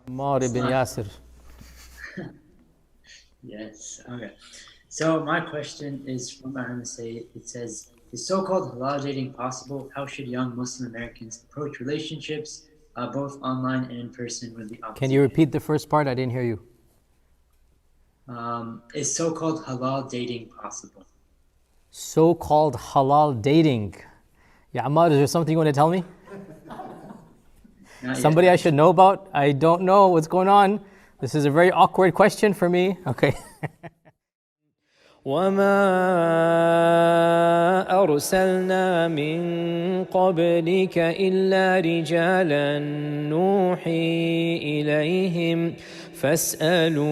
Ammar ibn Yasir. Yes, okay. So my question is from say it says, is so-called halal dating possible? How should young Muslim Americans approach relationships, both online and in person, with the Can opposite you gender? repeat the first part? I didn't hear you. Is so-called halal dating possible? So-called halal dating. Yeah, Ammar, is there something you want to tell me? Not Somebody yet. I should know about? I don't know what's going on. This is a very awkward question for me. Okay. وما أرسلنا من قبلك إلا رجالا نوحي إليهم فاسألوا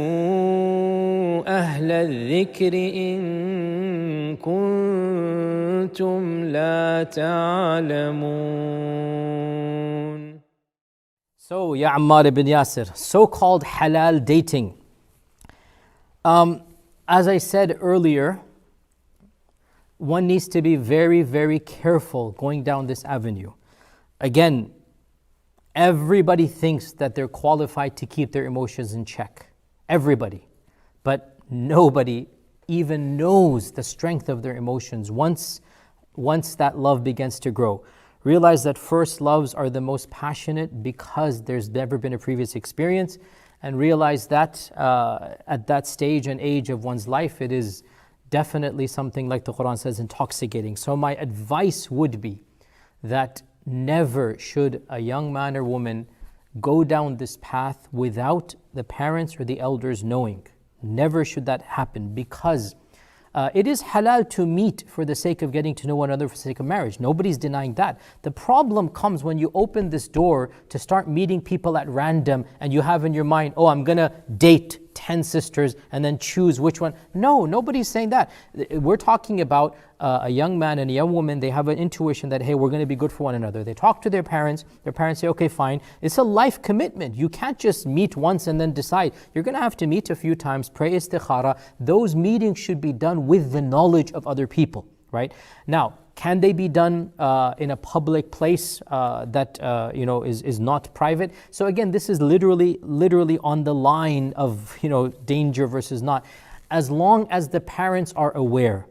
أهل الذكر إن كنتم لا تعلمون. So, Ya Ammar ibn Yasir, so-called halal dating. As I said earlier, one needs to be very, very careful going down this avenue. Again, everybody thinks that they're qualified to keep their emotions in check. Everybody. But nobody even knows the strength of their emotions once that love begins to grow. Realize that first loves are the most passionate because there's never been a previous experience. And realize that at that stage and age of one's life, it is definitely something, like the Qur'an says, intoxicating. So my advice would be that never should a young man or woman go down this path without the parents or the elders knowing. Never should that happen, because it is halal to meet for the sake of getting to know one another for the sake of marriage. Nobody's denying that. The problem comes when you open this door to start meeting people at random and you have in your mind, oh, I'm going to date 10 sisters and then choose which one. No, nobody's saying that. We're talking about a young man and a young woman. They have an intuition that, hey, we're going to be good for one another. They talk to their parents say, okay, fine. It's a life commitment. You can't just meet once and then decide. You're going to have to meet a few times, pray istikhara. Those meetings should be done with the knowledge of other people, right? Now, can they be done in a public place that is not private? So again, this is literally on the line of danger versus not. As long as the parents are aware,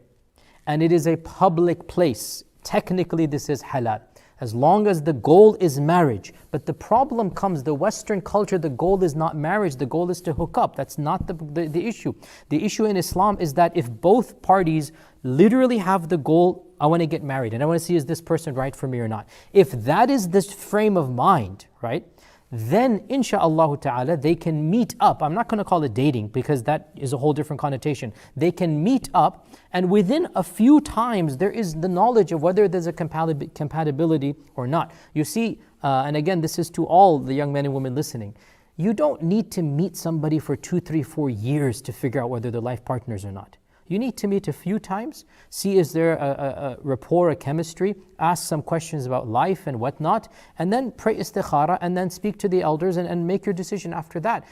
and it is a public place, technically this is halal. As long as the goal is marriage. But the problem comes, the Western culture, the goal is not marriage, the goal is to hook up. That's not the issue. The issue in Islam is that if both parties literally have the goal, I want to get married and I want to see, is this person right for me or not? If that is this frame of mind, right? Then insha'Allah ta'ala they can meet up. I'm not going to call it dating because that is a whole different connotation. They can meet up, and within a few times there is the knowledge of whether there's a compatibility or not. You see, and again this is to all the young men and women listening, you don't need to meet somebody for 2, 3, 4 years to figure out whether they're life partners or not. You need to meet a few times, see is there a rapport, a chemistry, ask some questions about life and whatnot, and then pray istikhara, and then speak to the elders and make your decision after that.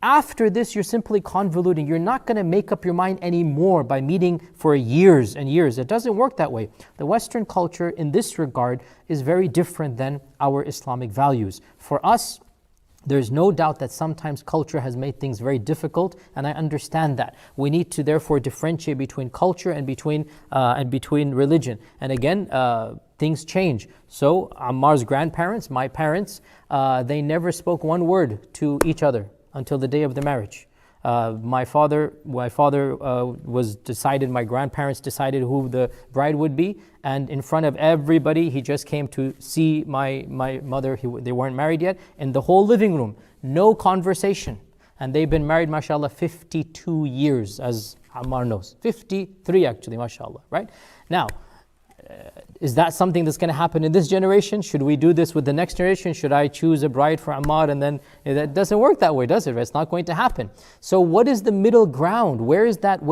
After this, you're simply convoluting. You're not going to make up your mind anymore by meeting for years and years. It doesn't work that way. The Western culture in this regard is very different than our Islamic values. For us, there's no doubt that sometimes culture has made things very difficult, and I understand that. We need to therefore differentiate between culture and between religion. And again, things change. So Ammar's grandparents, my parents, they never spoke one word to each other until the day of the marriage. My father was decided, my grandparents decided who the bride would be, and in front of everybody, he just came to see my mother. They weren't married yet, in the whole living room. No conversation. And they've been married, mashallah, 52 years, as Ammar knows. 53 actually, mashallah, right? Now, is that something that's going to happen in this generation? Should we do this with the next generation? Should I choose a bride for Ammar and then that doesn't work that way, does it? It's not going to happen. So what is the middle ground? Where is that?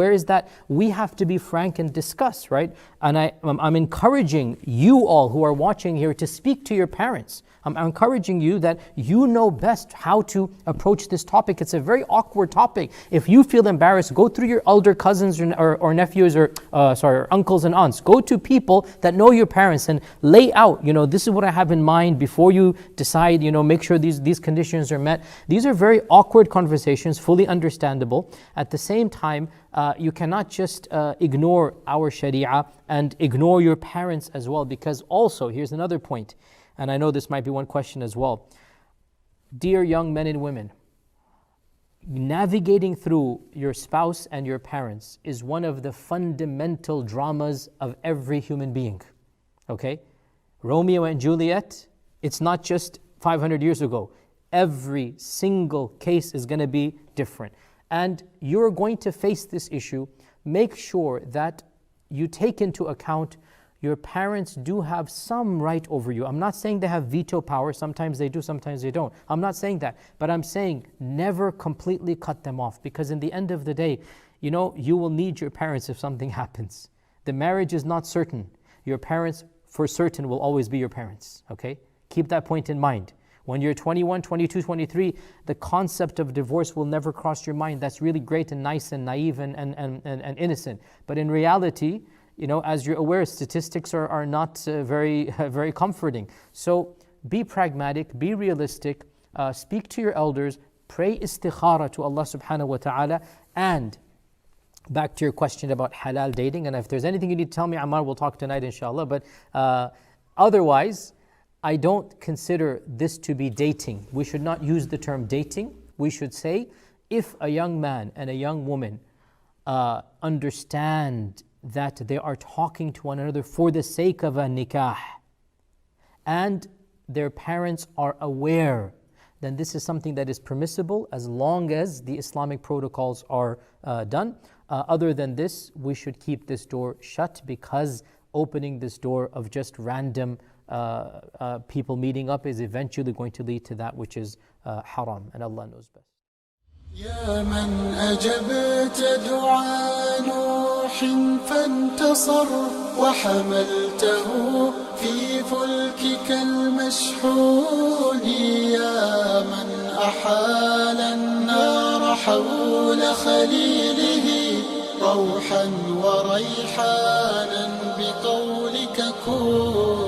We have to be frank and discuss, right? And I'm encouraging you all who are watching here to speak to your parents. I'm encouraging you that you know best how to approach this topic. It's a very awkward topic. If you feel embarrassed, go through your elder cousins or nephews or uncles and aunts. Go to people people that know your parents and lay out, this is what I have in mind before you decide, make sure these conditions are met. These are very awkward conversations, fully understandable. At the same time, you cannot just ignore our sharia and ignore your parents as well, because also, here's another point, and I know this might be one question as well. Dear young men and women, navigating through your spouse and your parents is one of the fundamental dramas of every human being. Okay? Romeo and Juliet, it's not just 500 years ago. Every single case is going to be different. And you're going to face this issue. Make sure that you take into account your parents do have some right over you. I'm not saying they have veto power. Sometimes they do, sometimes they don't. I'm not saying that. But I'm saying never completely cut them off, because in the end of the day, you will need your parents if something happens. The marriage is not certain. Your parents, for certain, will always be your parents. Okay? Keep that point in mind. When you're 21, 22, 23, the concept of divorce will never cross your mind. That's really great and nice and naive and innocent. But in reality, as you're aware, statistics are not very, very comforting. So be pragmatic, be realistic, speak to your elders, pray istikhara to Allah subhanahu wa ta'ala, and back to your question about halal dating. And if there's anything you need to tell me, Ammar, we'll talk tonight inshallah. But otherwise, I don't consider this to be dating. We should not use the term dating. We should say, if a young man and a young woman understand that they are talking to one another for the sake of a nikah, and their parents are aware, then this is something that is permissible as long as the Islamic protocols are done. Other than this, we should keep this door shut, because opening this door of just random people meeting up is eventually going to lead to that which is haram, and Allah knows best. يا من أجبت دعاء نوح فانتصر وحملته في فلكك المشحون يا من أحال النار حول خليله روحا وريحانا بقولك كن